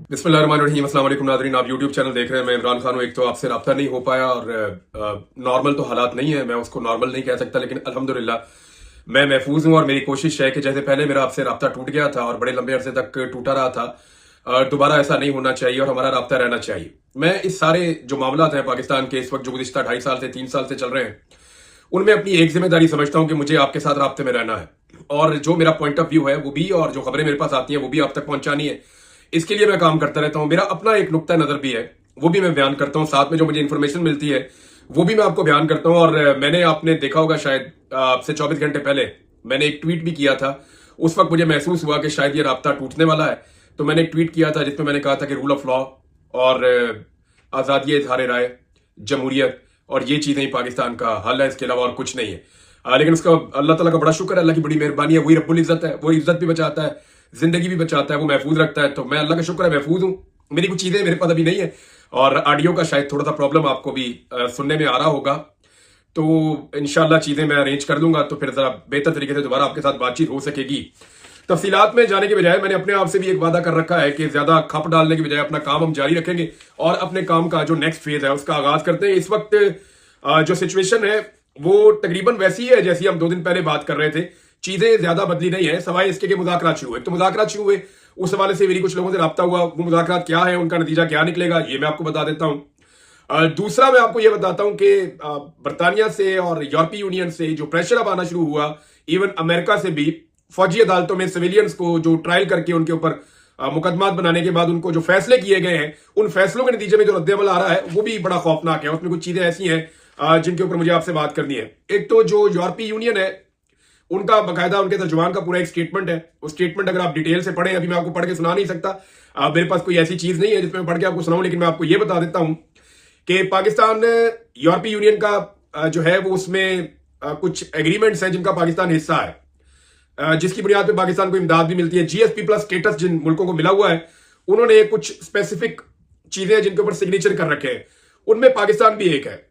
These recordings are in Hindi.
बिस्मिल्लाहिर्रहमानिर्रहीम। अस्सलाम वालेकुम नाज़रीन, आप यूट्यूब चैनल देख रहे हैं। मैं इमरान खान हूँ। एक तो आपसे रब्ता नहीं हो पाया और नॉर्मल तो हालात नहीं है, मैं उसको नॉर्मल नहीं कह सकता, लेकिन अल्हम्दुलिल्लाह मैं महफूज हूँ और मेरी कोशिश है कि जैसे पहले मेरा आपसे रब्ता टूट गया था और बड़े लंबे अरसे तक टूटा रहा था, दोबारा ऐसा नहीं होना चाहिए और हमारा रब्ता रहना चाहिए। मैं इस सारे जो मामला हैं पाकिस्तान के इस वक्त जो गुज़िश्ता 2.5 साल से 3 साल से चल रहे हैं, उनमें अपनी एक जिम्मेदारी समझता हूँ कि मुझे आपके साथ राब्ते में रहना है और जो मेरा पॉइंट ऑफ व्यू है वो भी, और जो खबरें मेरे पास आती हैं वो भी आप तक पहुंचानी है। इसके लिए मैं काम करता रहता हूं। मेरा अपना एक नुक्ता नजर भी है, वो भी मैं बयान करता हूं। साथ में जो मुझे इंफॉर्मेशन मिलती है वो भी मैं आपको बयान करता हूं। और मैंने, आपने देखा होगा शायद आपसे 24 घंटे पहले मैंने एक ट्वीट भी किया था। उस वक्त मुझे महसूस हुआ कि शायद ये राब्ता टूटने वाला है, तो मैंने एक ट्वीट किया था जिसमें मैंने कहा था कि रूल ऑफ लॉ और आज़ादी इजहार राय, जमहूरियत और ये चीजें ही पाकिस्तान का हल है, इसके अलावा और कुछ नहीं है। लेकिन उसका अल्लाह ताला का बड़ा शुक्र है, अल्लाह की बड़ी मेहरबानी है। वही रब्बुल इज्जत है, वो इज्जत भी बचाता है, जिंदगी भी बचाता है, वो महफूज रखता है। तो मैं अल्लाह का शुक्र है महफूज हूँ। मेरी कुछ चीजें मेरे पास अभी नहीं है और ऑडियो का शायद थोड़ा सा प्रॉब्लम आपको भी सुनने में आ रहा होगा, तो इंशाल्लाह चीजें मैं अरेंज कर लूंगा, तो फिर जरा बेहतर तरीके से दोबारा आपके साथ बातचीत हो सकेगी। तफसीलात में जाने के बजाय मैंने अपने आप से भी एक वादा कर रखा है कि ज्यादा खप डालने के बजाय अपना काम हम जारी रखेंगे और अपने काम का जो नेक्स्ट फेज है उसका आगाज करते हैं। इस वक्त जो सिचुएशन है वो तकरीबन वैसी है जैसी हम 2 दिन पहले बात कर रहे थे। चीजें ज्यादा बदली नहीं है, सवाए इसके कि मुज़ाकरात शुरू हुए। तो मुज़ाकरात शुरू हुए, उस हवाले से मेरी कुछ लोगों से रब्ता हुआ। वो मुज़ाकरात क्या है, उनका नतीजा क्या निकलेगा, ये मैं आपको बता देता हूं। दूसरा मैं आपको ये बताता हूं कि बरतानिया से और यूरोपीय यूनियन से जो प्रेशर अब आना शुरू हुआ, इवन अमेरिका से भी, फौजी अदालतों में सिविलियंस को जो ट्रायल करके उनके ऊपर मुकदमात बनाने के बाद उनको जो फैसले किए गए हैं, उन फैसलों के नतीजे में जो रद्द-ए-अमल आ रहा है वो भी बड़ा खौफनाक है। उसमें कुछ चीजें ऐसी हैं जिनके ऊपर मुझे आपसे बात करनी है। एक तो जो यूरोपीय यूनियन है, उनका बाकायदा उनके तर्जुमान का पूरा एक स्टेटमेंट है। वो स्टेटमेंट अगर आप डिटेल से पढ़ें, अभी मैं आपको पढ़ के सुना नहीं सकता, मेरे पास कोई ऐसी चीज नहीं है जिसमें मैं पढ़ के आपको सुनाऊं, लेकिन मैं आपको यह बता देता हूं कि पाकिस्तान यूरोपीय यूनियन का जो है वो उसमें कुछ एग्रीमेंट्स हैं जिनका पाकिस्तान हिस्सा है, जिसकी बुनियाद पर पाकिस्तान को इमदाद भी मिलती है। जीएसपी प्लस स्टेटस जिन मुल्कों को मिला हुआ है, उन्होंने कुछ स्पेसिफिक चीजें जिनके ऊपर सिग्नेचर कर रखे हैं, उनमें पाकिस्तान भी एक है।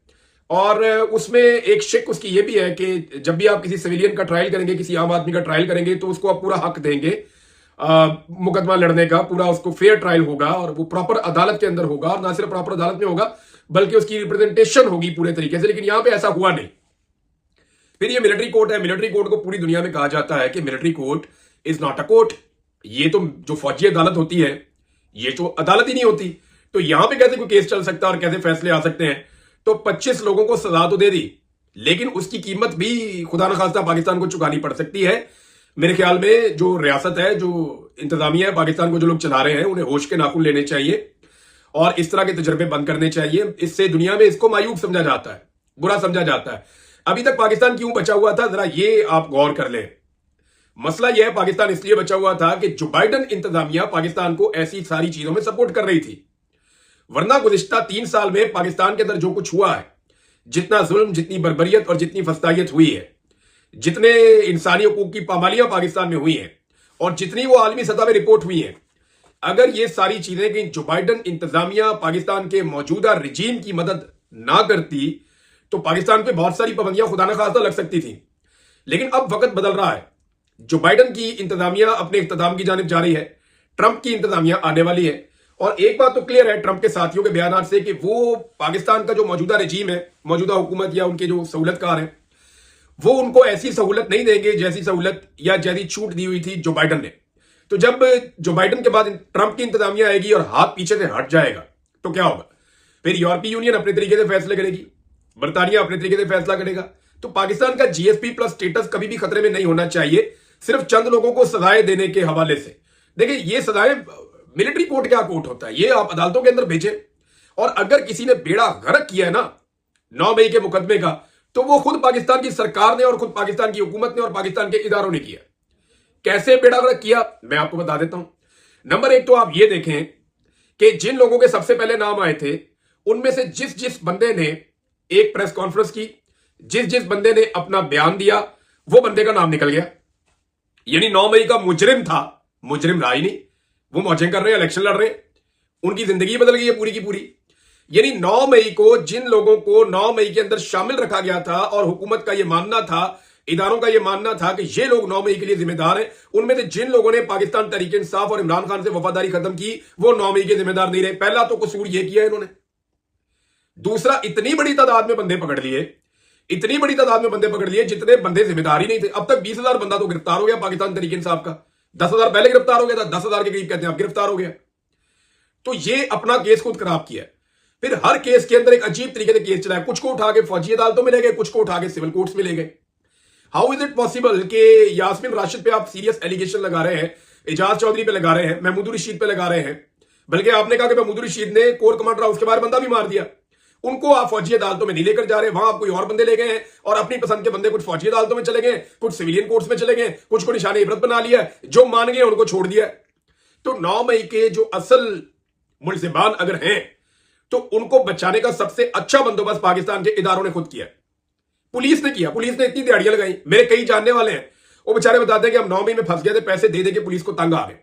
और उसमें एक शिक उसकी ये भी है कि जब भी आप किसी सिविलियन का ट्रायल करेंगे, किसी आम आदमी का ट्रायल करेंगे, तो उसको आप पूरा हक देंगे मुकदमा लड़ने का, पूरा उसको फेयर ट्रायल होगा और वो प्रॉपर अदालत के अंदर होगा, और ना सिर्फ प्रॉपर अदालत में होगा बल्कि उसकी रिप्रेजेंटेशन होगी पूरे तरीके से। लेकिन यहां पे ऐसा हुआ नहीं। फिर ये मिलिट्री कोर्ट है। मिलिट्री कोर्ट को पूरी दुनिया में कहा जाता है कि military court is not a court. ये तो जो फौजी अदालत होती है, ये तो अदालत ही नहीं होती। तो यहां पे कैसे कोई केस चल सकता है और कैसे फैसले आ सकते हैं? तो 25 लोगों को सजा तो दे दी, लेकिन उसकी कीमत भी खुदा न खास्ता पाकिस्तान को चुकानी पड़ सकती है। मेरे ख्याल में जो रियासत है, जो इंतजामिया है पाकिस्तान को, जो लोग चला रहे हैं, उन्हें होश के नाखून लेने चाहिए और इस तरह के तजर्बे बंद करने चाहिए। इससे दुनिया में इसको मायूब समझा जाता है, बुरा समझा जाता है। अभी तक पाकिस्तान क्यों बचा हुआ था, जरा ये आप गौर कर लें। मसला यह है, पाकिस्तान इसलिए बचा हुआ था कि जो बाइडन इंतजामिया पाकिस्तान को ऐसी सारी चीजों में सपोर्ट कर रही थी। वरना गुज़िश्ता 3 साल में पाकिस्तान के अंदर जो कुछ हुआ है, जितना जुल्म, जितनी बर्बरियत और जितनी फस्तायत हुई है, जितने इंसानी हकूक की पामालियां पाकिस्तान में हुई हैं और जितनी वो आलमी सतह पर रिपोर्ट हुई हैं, अगर ये सारी चीजें कि जो बाइडन इंतजामिया पाकिस्तान के मौजूदा रिजीम की मदद ना करती, तो पाकिस्तान पे बहुत सारी पाबंदियां खुदा न खास्ता लग सकती थी। लेकिन अब वक्त बदल रहा है। जो बाइडन की इंतजामिया अपने इख्तिताम की जानिब जा रही है, ट्रंप की इंतजामिया आने वाली है। और एक बात तो क्लियर है ट्रंप के साथियों के बयान से कि वो पाकिस्तान का जो मौजूदा रजीम है, मौजूदा हुकूमत या उनके जो सहूलतकार हैं, वो उनको ऐसी सहूलत नहीं देंगे जैसी सहूलत या जैसी छूट दी हुई थी जो बाइडन ने। तो जब जो बाइडन के बाद ट्रंप की इंतजामिया आएगी और हाथ पीछे से हट जाएगा, तो क्या होगा? फिर यूरोपीय यूनियन अपने तरीके से फैसले करेगी, बरतानिया अपने तरीके से फैसला करेगा। तो पाकिस्तान का जीएसपी प्लस स्टेटस कभी भी खतरे में नहीं होना चाहिए, सिर्फ चंद लोगों को सजाएं देने के हवाले से। देखिए, ये सजाएं, मिलिट्री कोर्ट क्या कोर्ट होता है, ये आप अदालतों के अंदर भेजें। और अगर किसी ने बेड़ा गर्क किया है ना 9 मई के मुकदमे का, तो वो खुद पाकिस्तान की सरकार ने और खुद पाकिस्तान की हुकूमत ने और पाकिस्तान के इदारों ने किया। कैसे बेड़ा गर्क किया, मैं आपको बता देता हूं। नंबर 1 तो आप ये देखें कि जिन लोगों के सबसे पहले नाम आए थे, उनमें से जिस जिस बंदे ने एक प्रेस कॉन्फ्रेंस की, जिस जिस बंदे ने अपना बयान दिया, वो बंदे का नाम निकल गया। यानी 9 मई का मुजरिम था, मुजरिम रहा ही नहीं। वो मौजें कर रहे हैं, इलेक्शन लड़ रहे हैं, उनकी जिंदगी बदल गई है पूरी की पूरी। यानी 9 मई को जिन लोगों को 9 मई के अंदर शामिल रखा गया था और हुकूमत का यह मानना था इदारों का यह मानना था कि ये लोग 9 मई के लिए जिम्मेदार हैं। उनमें से जिन लोगों ने पाकिस्तान तहरीक इंसाफ और इमरान खान से वफादारी खत्म की वो 9 मई के जिम्मेदार नहीं रहे। पहला तो कसूर यह किया इन्होंने। दूसरा, इतनी बड़ी तादाद में बंदे पकड़ लिए, इतनी बड़ी तादाद में बंदे पकड़ लिए जितने बंदे जिम्मेदार ही नहीं थे। अब तक 20,000 बंदा तो गिरफ्तार हो गया पाकिस्तान तहरीक इंसाफ का। 10,000 पहले गिरफ्तार हो गया था, 10,000 के करीब कहते हैं अब गिरफ्तार हो गया। तो ये अपना केस खुद खराब किया। फिर हर केस के अंदर एक अजीब तरीके से केस चलाया। कुछ को उठा के फौजी अदालतों में ले गए, कुछ को उठा के सिविल कोर्ट्स में ले गए। हाउ इज इट पॉसिबल कि यास्मीन राशिद पे आप सीरियस एलिगेशन लगा रहे हैं, एजाज चौधरी पे लगा रहे हैं, महमूद रशीद पे लगा रहे हैं, बल्कि आपने कहा कि महमूद रशीद ने कोर कमांडर हाउस के बाहर बंदा भी मार दिया। उनको आप फौजी अदालतों में नहीं लेकर जा रहे, वहां आप कोई और बंदे ले गए हैं और अपनी पसंद के बंदे कुछ फौजी अदालतों में चले गए, कुछ सिविलियन कोर्ट्स में चले गए, कुछ को निशाने इबरत बना लिया, जो मान गए उनको छोड़ दिया। तो 9 मई के जो असल मुल्जिमान अगर हैं तो उनको बचाने का सबसे अच्छा बंदोबस्त पाकिस्तान के इदारों ने खुद किया, पुलिस ने किया। पुलिस ने इतनी दिहाड़ियां लगाई, मेरे कई जानने वाले हैं, वो बेचारे बताते हैं कि हम 9 मई में फंस गए थे, पैसे दे दे के पुलिस को तंग आ गए।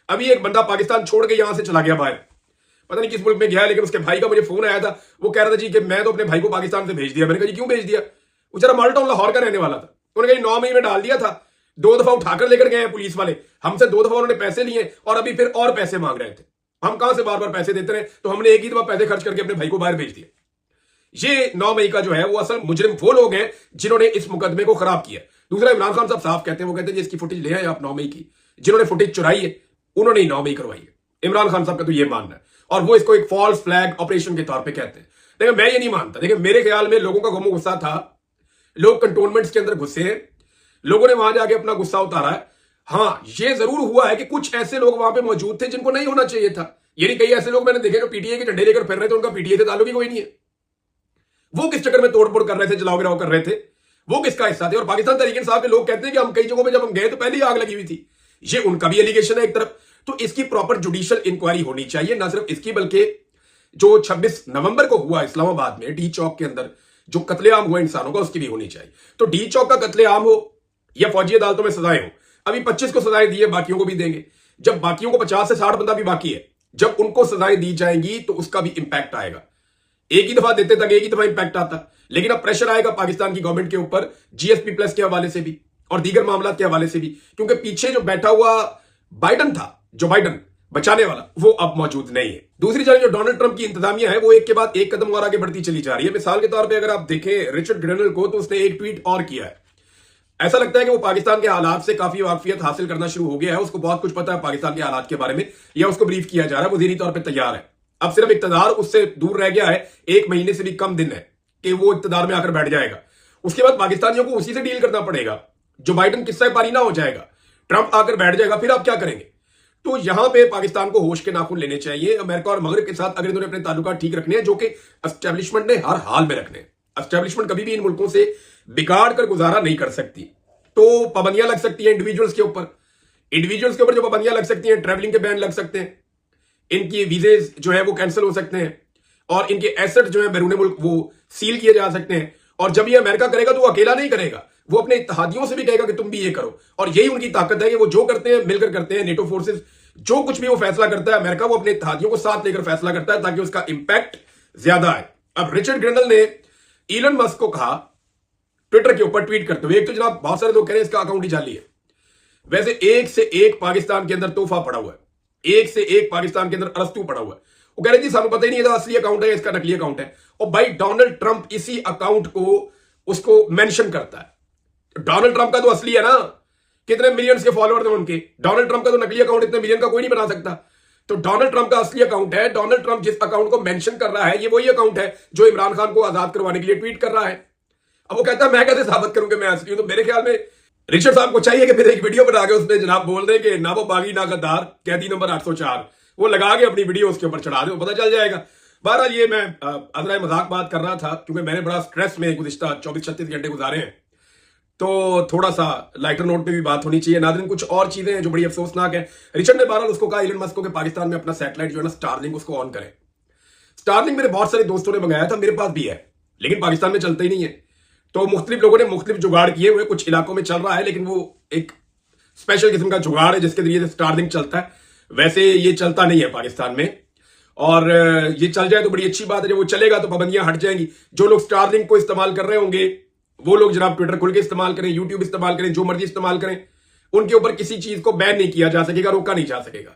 अभी एक बंदा पाकिस्तान छोड़ के यहां से चला गया बाहर, पता नहीं किस मुल्क में गया है, लेकिन उसके भाई का मुझे फोन आया था। वो कह रहा था जी कि मैं तो अपने भाई को पाकिस्तान से भेज दिया। मैंने कहा जी क्यों भेज दिया? वो बेचारा माल्टाउन लाहौर का रहने वाला था। उन्होंने कहा 9 मई में डाल दिया था, 2 दफा उठाकर लेकर गए हैं पुलिस वाले, हमसे 2 दफा उन्होंने पैसे लिए और अभी फिर और पैसे मांग रहे थे। हम कहां से बार बार पैसे देते रहे, तो हमने एक ही दफा पैसे खर्च करके अपने भाई को बाहर भेज दिया। ये 9 मई का जो है वो असल मुजरिम वो लोग हैं जिन्होंने इस मुकदमे को खराब किया। दूसरा, इमरान खान साहब साफ कहते हैं, वो कहते हैं इसकी फुटेज ले आए आप 9 मई की। जिन्होंने फुटेज चुराई है उन्होंने ही 9 मई करवाई है। इमरान खान साहब का तो ये मानना है और वो इसको एक फॉल्स फ्लैग ऑपरेशन के तौर पे कहते हैं। लेकिन मैं ये नहीं मानता। देखिए, मेरे ख्याल में लोगों का गम गुस्सा था, लोग कंटोनमेंट्स के अंदर घुसे हैं, लोगों ने वहां जाके अपना गुस्सा उतारा है। हाँ, ये जरूर हुआ है कि कुछ ऐसे लोग वहां पे मौजूद थे जिनको नहीं होना चाहिए था। यानी कई ऐसे लोग मैंने देखे जो पीटीए के झंडे लेकर फिर रहे थे, उनका पीटीए से ताल्लुक ही कोई नहीं है। वो किस चक्कर में तोड़फोड़ कर रहे थे, जलाओ गिराव कर रहे थे, वो किसका हिस्सा थे? और पाकिस्तान तहरीक इंसाफ के लोग कहते हैं कि हम कई जगहों पे जब हम गए तो पहले ही आग लगी हुई थी। ये उनका भी एलिगेशन है एक तरफ। तो इसकी प्रॉपर जुडिशियल इंक्वायरी होनी चाहिए, ना सिर्फ इसकी बल्कि जो 26 नवंबर को हुआ इस्लामाबाद में डी चौक के अंदर जो कत्लेआम हुआ इंसानों का, उसकी भी होनी चाहिए। तो डी चौक का कत्लेआम हो या फौजी अदालतों में सजाएं हो, अभी 25 को सजाएं दी है, बाकियों को भी देंगे। जब बाकियों को 50 से 60 बंदा भी बाकी है, जब उनको सजाएं दी जाएंगी तो उसका भी इंपैक्ट आएगा। एक ही दफा देते तक एक ही दफा इंपैक्ट आता, लेकिन अब प्रेशर आएगा पाकिस्तान की गवर्नमेंट के ऊपर जीएसपी प्लस के हवाले से भी और दीगर मामला के हवाले से भी, क्योंकि पीछे जो बैठा हुआ बाइडन था, जो बाइडन बचाने वाला, वो अब मौजूद नहीं है। दूसरी जानब जो डोनाल्ड ट्रंप की इंतजामिया है वो एक के बाद एक कदम और आगे बढ़ती चली जा रही है। मिसाल के तौर पे अगर आप देखें रिचर्ड ग्रेनल को, तो उसने एक ट्वीट और किया है। ऐसा लगता है कि वो पाकिस्तान के हालात से काफी वाकफियत हासिल करना शुरू हो गया है, उसको बहुत कुछ पता है पाकिस्तान के हालात के बारे में, या उसको ब्रीफ किया जा रहा है, वो ज़हनी तौर पर तैयार है। अब सिर्फ इक्तदार उससे दूर रह गया है, 1 महीने से भी कम दिन है कि वो इक्तदार में आकर बैठ जाएगा। उसके बाद पाकिस्तानियों को उसी से डील करना पड़ेगा। जो बाइडन किस्सा पारी ना हो जाएगा, ट्रंप आकर बैठ जाएगा, फिर आप क्या करेंगे? तो यहां पे पाकिस्तान को होश के नाखून लेने चाहिए। अमेरिका और मगरब के साथ अगर इन्होंने अपने ताल्लुकात ठीक रखने हैं, जो कि एस्टेब्लिशमेंट ने हर हाल में रखने हैं, एस्टेब्लिशमेंट कभी भी इन मुल्कों से बिगाड़ कर गुजारा नहीं कर सकती, तो पाबंदियां लग सकती हैं इंडिविजुअल्स के ऊपर। इंडिविजुअल्स के ऊपर जो पाबंदियां लग सकती हैं, ट्रैवलिंग के बैन लग सकते हैं, इनकी वीजेज जो है वो कैंसिल हो सकते हैं, और इनके एसेट जो है बैरून मुल्क वो सील किए जा सकते हैं। और जब ये अमेरिका करेगा तो वो अकेला नहीं करेगा, वो अपने इत्तेहादियों से भी कहेगा कि तुम भी ये करो। और यही उनकी ताकत है कि वो जो करते हैं मिलकर करते हैं। नेटो फोर्सेस जो कुछ भी वो फैसला करता है, अमेरिका वो अपने इत्तेहादियों को साथ लेकर फैसला करता है ताकि उसका इंपैक्ट ज्यादा आए। अब रिचर्ड ग्रेनल ने इलन मस्क को कहा ट्विटर के ऊपर ट्वीट करते हुए, एक तो जनाब बहुत सारे लोग कह रहे हैं इसका अकाउंट ही जाली है। वैसे एक से एक पाकिस्तान के अंदर तोहफा पड़ा हुआ है, एक से एक पाकिस्तान के अंदर अरस्तू पड़ा हुआ है। वो कह रहे जी सानू पता ही नहीं है असली अकाउंट है इसका नकली अकाउंट है। और भाई डोनाल्ड ट्रंप इसी अकाउंट को उसको मेंशन करता है। डोनाल्ड ट्रंप का तो असली है ना, कितने मिलियंस के फॉलोअर्स हैं उनके। डोनाल्ड ट्रंप का तो नकली अकाउंट इतने मिलियन का कोई नहीं बना सकता। तो डोनाल्ड ट्रंप का असली अकाउंट है। डोनाल्ड ट्रंप जिस अकाउंट को मेंशन कर रहा है, ये वही अकाउंट है जो इमरान खान को आजाद करवाने के लिए ट्वीट कर रहा है। अब वो कहता है मैं कैसे साबित करूं कि मैं असली हूं? तो मेरे ख्याल में रिचर्ड साहब को चाहिए कि फिर एक वीडियो बना के उसमें जनाब बोल दे कि ना वो बागी ना गद्दार, कैदी नंबर 804, वो लगा के अपनी वीडियो उसके ऊपर चढ़ा दे, पता चल जाएगा। बहरहाल ये मैं अजरा मजाक बात कर रहा था क्योंकि मैंने बड़ा स्ट्रेस में गुज़िश्ता 24-36 घंटे गुजारे हैं, तो थोड़ा सा लाइटर नोट पे भी बात होनी चाहिए। नाज़रीन, कुछ और चीजें हैं जो बड़ी अफसोसनाक है। रिचर्ड ने बहरहाल उसको कहा इलन मस्क को कि पाकिस्तान में अपना सैटेलाइट जो है ना स्टारलिंक, उसको ऑन करें। स्टारलिंक मेरे बहुत सारे दोस्तों ने मंगाया था, मेरे पास भी है, लेकिन पाकिस्तान में चलता ही नहीं है। तो मुख्तलिफ लोगों ने मुख्तलिफ जुगाड़ किए हुए, कुछ इलाकों में चल रहा है, लेकिन वो एक स्पेशल किस्म का जुगाड़ है जिसके जरिए स्टारलिंक चलता है। वैसे ये चलता नहीं है पाकिस्तान में, और ये चल जाए तो बड़ी अच्छी बात है। जब वो चलेगा तो पाबंदियां हट जाएंगी। जो लोग स्टारलिंक को इस्तेमाल कर रहे होंगे वो लोग जनाब ट्विटर खुल के इस्तेमाल करें, यूट्यूब इस्तेमाल करें, जो मर्जी इस्तेमाल करें, उनके ऊपर किसी चीज को बैन नहीं किया जा सकेगा, रोका नहीं जा सकेगा।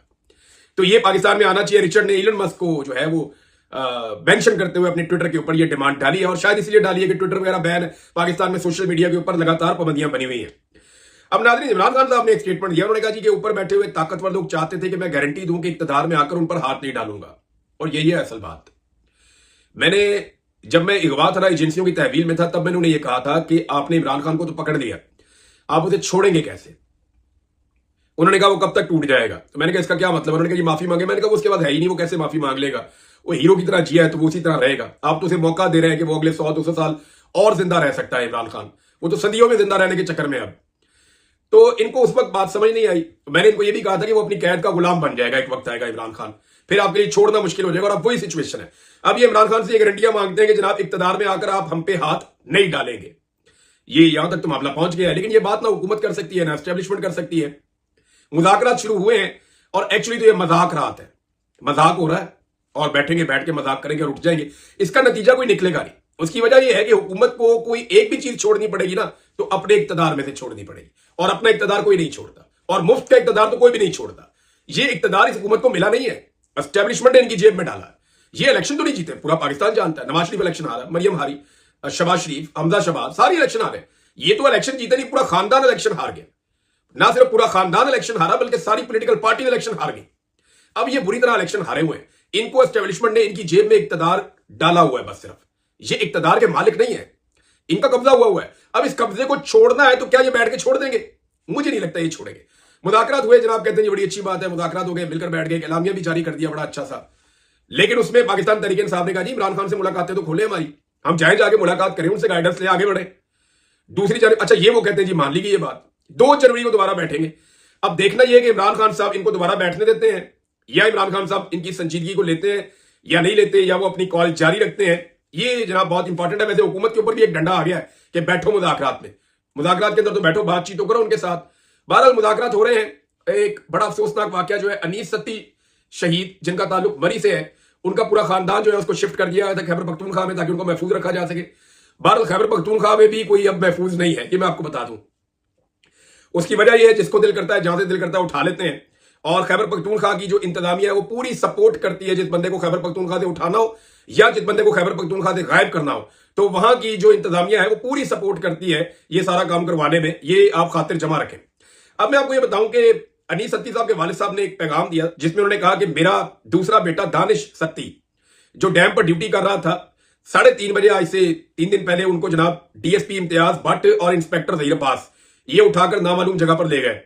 तो ये पाकिस्तान में आना चाहिए। रिचर्ड ने इलन मस्क को जो है वो मेंशन करते हुए अपने ट्विटर के ऊपर ये डिमांड डाली है, और शायद इसलिए डाली है कि ट्विटर वगैरह बैन है, पाकिस्तान में सोशल मीडिया के ऊपर लगातार पाबंदियां बनी हुई हैं। अब नाज़रीन, इमरान खान साहब ने एक स्टेटमेंट दिया, उन्होंने कहा जी कि ऊपर बैठे हुए ताकतवर लोग चाहते थे कि मैं गारंटी दूं कि इक्तदार में आकर उन पर हाथ नहीं डालूंगा, और यही है असल बात। जब मैं अगवा था एजेंसियों की तहवील में था, तब मैंने उन्हें यह कहा था कि आपने इमरान खान को तो पकड़ लिया, आप उसे छोड़ेंगे कैसे? उन्होंने कहा वो कब तक टूट जाएगा। तो मैंने कहा इसका क्या मतलब? उन्होंने कहा जी माफी मांगे। मैंने कहा उसके बाद है ही नहीं, वो कैसे माफी मांग लेगा? वो हीरो की तरह जिया है तो वो उसी तरह रहेगा। आप तो उसे मौका दे रहे हैं कि वो अगले 100-200 साल और जिंदा रह सकता है इमरान खान। वो तो सदियों में जिंदा रहने के चक्कर में अब। तो इनको उस वक्त बात समझ नहीं आई। मैंने इनको ये भी कहा था कि वो अपनी कैद का गुलाम बन जाएगा, एक वक्त आएगा इमरान खान, फिर आपके लिए छोड़ना मुश्किल हो जाएगा, और अब वही सिचुएशन है। अब ये इमरान खान से ये गारंटियां मांगते हैं कि जनाब इक्तदार में आकर आप हम पे हाथ नहीं डालेंगे। ये यहां तक तो मामला पहुंच गया है। लेकिन ये बात ना हुकूमत कर सकती है ना एस्टेब्लिशमेंट कर सकती है। मुज़ाकरात शुरू हुए हैं और एक्चुअली तो ये मजाक रात है, मजाक हो रहा है, और बैठेंगे, बैठ के मजाक करेंगे और उठ जाएंगे। इसका नतीजा कोई निकलेगा नहीं। उसकी वजह यह है कि हुकूमत को कोई एक भी चीज छोड़नी पड़ेगी ना, तो अपने इक्तदार में से छोड़नी पड़ेगी, और अपना इक्तदार कोई नहीं छोड़ता, और मुफ्त का इक्तदार तो कोई भी नहीं छोड़ता। ये इक्तदार इस हुकूमत को मिला नहीं है, एस्टेब्लिशमेंट ने इनकी जेब में डाला। ये इलेक्शन तो नहीं जीते, पूरा पाकिस्तान जानता है। नवाज शरीफ इलेक्शन हारा, मरियम हारी, शबाज शरीफ, हमजा शबाज, सारी इलेक्शन हारे। ये तो इलेक्शन जीते नहीं, पूरा खानदान इलेक्शन हार गया। ना सिर्फ पूरा खानदान इलेक्शन हारा, बल्कि सारी पॉलिटिकल पार्टी इलेक्शन हार गई। अब ये बुरी तरह इलेक्शन हारे हुए हैं। इनको एस्टेब्लिशमेंट ने इनकी जेब में इक्तदार डाला हुआ है, बस सिर्फ। ये इक्तदार के मालिक नहीं है, इनका कब्जा हुआ है। अब इस कब्जे को छोड़ना है तो क्या ये बैठ के छोड़ देंगे? मुझे नहीं लगता ये छोड़ेंगे। मुज़ाकरात हुए जनाब, कहते हैं ये बड़ी अच्छी बात है, मुज़ाकरात हो गए, मिलकर बैठ गए, एलामिया भी जारी कर दिया बड़ा अच्छा सा। लेकिन उसमें पाकिस्तान तहरीक इंसाफ ने कहा जी इमरान खान से मुलाकातें तो खोले हमारी, हम चाहे जाके मुलाकात करें, उनसे गाइडेंस ले आगे बढ़े। दूसरी जानब अच्छा ये वो कहते हैं जी मान ली गई ये बात, 2 जनवरी को दोबारा बैठेंगे। अब देखना यह है कि इमरान खान साहब इनको दोबारा बैठने देते हैं, या इमरान खान साहब इनकी संजीदगी को लेते हैं या नहीं लेते, या वो अपनी कॉल जारी रखते हैं। ये जनाब बहुत इंपॉर्टेंट है। वैसे हुकूमत के ऊपर भी एक डंडा आ गया है कि बैठो मुज़ाकरात में, मुज़ाकरात के अंदर तो बैठो, बातचीत तो करो उनके साथ। बहरहाल मुज़ाकरात हो रहे हैं। एक बड़ा अफसोसनाक वाकया जो है, अनीस सत्ती शहीद जिनका ताल्लुक मरी से है, उनका पूरा खानदान जो है उसको शिफ्ट कर दिया गया था खैबर पख्तूनख्वा में, ताकि उनको महफूज रखा जा सके। बहरहाल खैबर पख्तूनख्वा में भी कोई अब महफूज नहीं है, ये मैं आपको बता दूं। उसकी वजह यह है जिसको दिल करता है, जहां से दिल करता है उठा लेते हैं। और खैबर पख्तूनख्वा की जो इंतजामिया है वो पूरी सपोर्ट करती है जिस बंदे को खैबर पख्तूनख्वा से उठाना हो या जिस बंदे को खैबर पख्तूनख्वा से गायब करना हो, तो वहां की जो इंतजामिया है वो पूरी सपोर्ट करती है ये सारा काम करवाने में। ये आप खातिर जमा रखें। अब मैं आपको ये बताऊं कि अनीस सत्ती साहब के वालिद साहब ने एक पैगाम दिया जिसमें उन्होंने कहा कि मेरा दूसरा बेटा दानिश सत्ती जो डैम पर ड्यूटी कर रहा था, 3:30 बजे आज से 3 दिन पहले उनको जनाब डीएसपी इम्तियाज भट्ट और इंस्पेक्टर जहीर अब्बास ये उठाकर नामालूम जगह पर ले गए।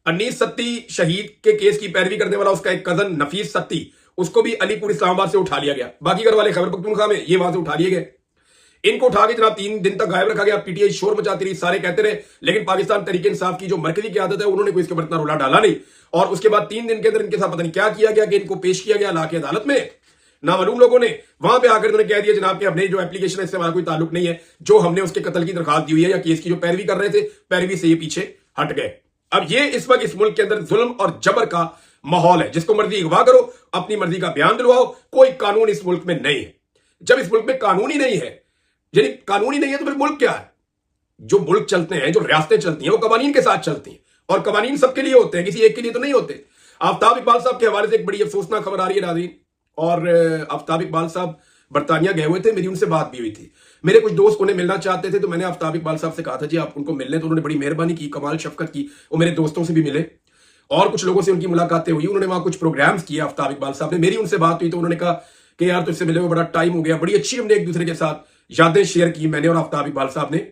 अनीस सत्ती शहीद के केस की पैरवी करने वाला उसका एक कजन नफीस सत्ती, उसको भी अलीपुर इस्लामाबाद से उठा लिया गया। बाकी घर वाले खैबर पख्तूनख्वा में, ये वहां से उठा लिए गए। इनको उठा के जनाब 3 दिन तक गायब रखा गया। पीटीआई शोर मचाती रही, सारे कहते रहे, लेकिन पाकिस्तान तहरीक इंसाफ की जो मरकजी क़यादत है उन्होंने कोई इसके ऊपर इतना रोला डाला नहीं। और उसके बाद 3 दिन के अंदर इनके साथ पता नहीं क्या किया गया कि इनको पेश किया गया लाके अदालत में। नामालूम लोगों ने वहां पे आकर उन्होंने कह दिया जनाब कि हमने जो एप्लीकेशन है इससे हमारा कोई ताल्लुक नहीं है, जो हमने उसके कत्ल की दरखास्त दी हुई है या केस की जो पैरवी कर रहे थे, पैरवी से ये पीछे हट गए। अब ये इस वक्त इस मुल्क के अंदर जुल्म और जबर का माहौल है। जिसको मर्जी अगवा करो, अपनी मर्जी का बयान दिलवाओ, कोई कानून इस मुल्क में नहीं है। जब इस मुल्क में कानून ही नहीं है, यानी कानून ही नहीं है, तो फिर मुल्क क्या है? जो मुल्क चलते हैं, जो रियासतें चलती हैं, वो कवानीन के साथ चलती हैं, और कवानीन सबके लिए होते हैं, किसी एक के लिए तो नहीं होते। आफ्ताब इकबाल साहब के हवाले से एक बड़ी अफसोसनाक खबर आ रही है नाज़रीन। और आफ्ताब इकबाल साहब बरतानिया गए हुए थे, मेरी उनसे बात भी हुई थी। मेरे कुछ दोस्त उन्हें मिलना चाहते थे, तो मैंने आफ्ताब इकबाल साहब से कहा था जी आप उनको मिल लें, तो उन्होंने बड़ी मेहरबानी की, कमाल शफकत की। वो मेरे दोस्तों से भी मिले और कुछ लोगों से उनकी मुलाकातें हुई। उन्होंने वहां कुछ प्रोग्राम्स किए आफ्ताब इकबाल साहब ने। मेरी उनसे बात हुई तो उन्होंने कहा कि यार तुझसे मिले हुए बड़ा टाइम हो गया, बड़ी अच्छी हमने एक दूसरे के साथ यादें शेयर की, मैंने और आफ्ताब इकबाल साहब ने।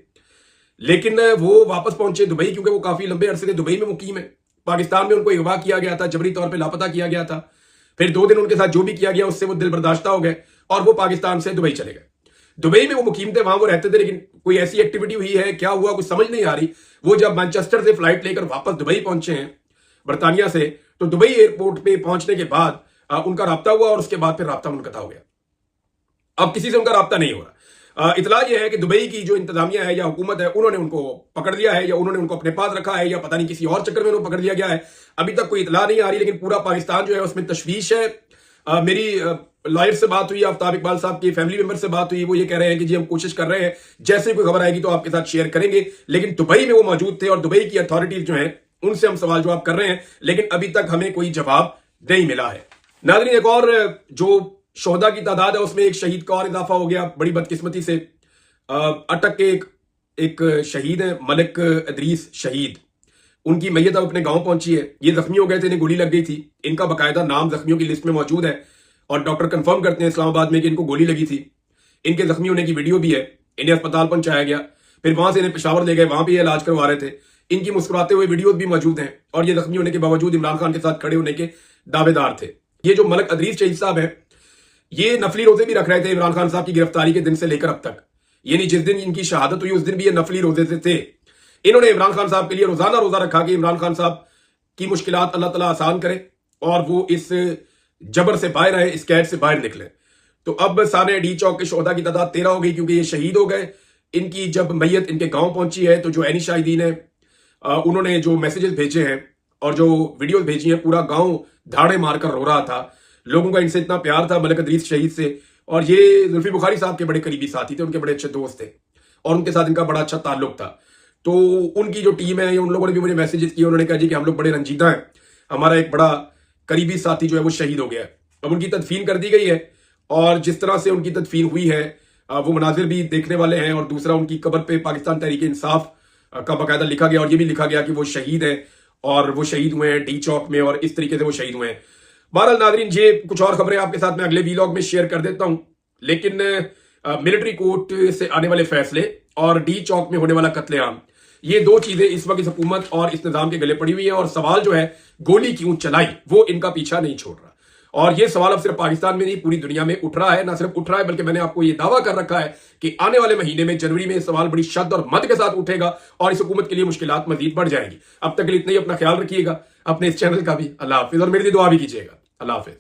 लेकिन वो वापस पहुंचे दुबई, क्योंकि वो काफी लंबे अरसे से दुबई में मुकीम है। पाकिस्तान में उनको अगवा किया गया था, जबरी तौर पर लापता किया गया था। फिर 2 दिन उनके साथ जो भी किया गया उससे वो दिल बर्दाश्ता हो गए और वो पाकिस्तान से दुबई चले गए। दुबई में वो मुकीम थे, वहां वो रहते थे, लेकिन कोई ऐसी एक्टिविटी हुई है, क्या हुआ कुछ समझ नहीं आ रही। वो जब मैनचेस्टर से फ्लाइट लेकर वापस दुबई पहुंचे हैं बरतानिया से, तो दुबई एयरपोर्ट पे पहुंचने के बाद उनका राब्ता हुआ और उसके बाद फिर राब्ता मुनक़ता हो गया। अब किसी से उनका राब्ता नहीं हो रहा। इतला यह है कि दुबई की जो इंतजामिया है या हुकूमत है, उन्होंने उनको पकड़ लिया है या उन्होंने उनको अपने पास रखा है या पता नहीं किसी और चक्कर में उनको पकड़ लिया गया है। अभी तक कोई इतला नहीं आ रही, लेकिन पूरा पाकिस्तान जो है उसमें तशवीश है। मेरी लॉयर से बात हुई, आफ्ताब इकबाल साहब की फैमिली मेंबर से बात हुई, वो ये कह रहे हैं कि जी हम कोशिश कर रहे हैं, जैसे ही कोई खबर आएगी तो आपके साथ शेयर करेंगे। लेकिन दुबई में वो मौजूद थे और दुबई की अथॉरिटीज जो है उनसे हम सवाल जवाब कर रहे हैं, लेकिन अभी तक हमें कोई जवाब नहीं मिला है। नाज़रीन, एक और जो शोहदा की तादाद है उसमें एक शहीद का और इजाफा हो गया बड़ी बदकिस्मती से। अटक के एक शहीद है मलिक इदरीस शहीद, उनकी मैयत अब अपने गांव पहुंची है। ये जख्मी हो गए थे, इन्हें गोली लग गई थी। इनका बाकायदा नाम जख्मियों की लिस्ट में मौजूद है और डॉक्टर कंफर्म करते हैं इस्लामाबाद में कि इनको गोली लगी थी। इनके जख्मी होने की वीडियो भी है। इन्हें अस्पताल पहुंचाया गया, फिर वहां से इन्हें पेशावर ले गए, वहां भी इलाज करवा रहे थे। इनकी मुस्कुराते हुए वीडियो भी मौजूद हैं और ये जख्मी होने के बावजूद इमरान खान के साथ खड़े होने के दावेदार थे। ये जो मलिक इदरीस शहीद साहब है, ये नफली रोजे भी रख रहे थे इमरान खान साहब की गिरफ्तारी के दिन से लेकर अब तक। यानी जिस दिन इनकी शहादत हुई उस दिन भी ये नफली रोजे से थे। इन्होंने इमरान खान साहब के लिए रोजाना रोजा रखा कि इमरान खान साहब की मुश्किलात अल्लाह ताला आसान करे और वो इस जबर से बाहर आए, इस कैद से बाहर निकले। तो अब साने डी चौक के शोहदा की तादाद 13 हो गई क्योंकि ये शहीद हो गए। इनकी जब मैयत इनके गांव पहुंची है तो जो ऐनी शाहिदीन है उन्होंने जो मैसेजेस भेजे हैं और जो वीडियो भेजी हैं, पूरा गांव धाड़े मारकर रो रहा था। लोगों का इनसे इतना प्यार था मलिक इदरीस शहीद से, और ये जुल्फी बुखारी साहब के बड़े करीबी साथी थे, उनके बड़े अच्छे दोस्त थे और उनके साथ इनका बड़ा अच्छा ताल्लुक था। तो उनकी जो टीम है उन लोगों ने भी मुझे मैसेजेस किए। उन्होंने कहा जी कि हम लोग बड़े रंजीदा हैं, हमारा एक बड़ा करीबी साथी जो है वो शहीद हो गया है। अब उनकी तदफीन कर दी गई है और जिस तरह से उनकी तदफीन हुई है वो मनाजिर भी देखने वाले हैं। और दूसरा, उनकी कब्र पे पाकिस्तान तहरीक इंसाफ का बाकायदा लिखा गया और ये भी लिखा गया कि वो शहीद है और वो शहीद हुए हैं डी चौक में और इस तरीके से वो शहीद हुए हैं। बहरहाल नाज़रीन, ये कुछ और खबरें आपके साथ मैं अगले वीलॉग में शेयर कर देता हूं। लेकिन मिलिट्री कोर्ट से आने वाले फैसले और डी चौक में होने वाला कत्लेआम, ये दो चीजें इस वक्त इस हुकूमत और इस निजाम के गले पड़ी हुई है। और सवाल जो है गोली क्यों चलाई, वो इनका पीछा नहीं छोड़ रहा। और ये सवाल अब सिर्फ पाकिस्तान में नहीं पूरी दुनिया में उठ रहा है। ना सिर्फ उठ रहा है बल्कि मैंने आपको ये दावा कर रखा है कि आने वाले महीने में जनवरी में सवाल बड़ी शद्द और मद के साथ उठेगा और इस हुकूमत के लिए मुश्किलात मजीद बढ़ जाएंगी। अब तक के लिए इतना ही, अपना ख्याल रखिएगा, अपने इस चैनल का भी। अल्लाह हाफिज और मेरी दुआ भी कीजिएगा। अल्लाह हाफिज।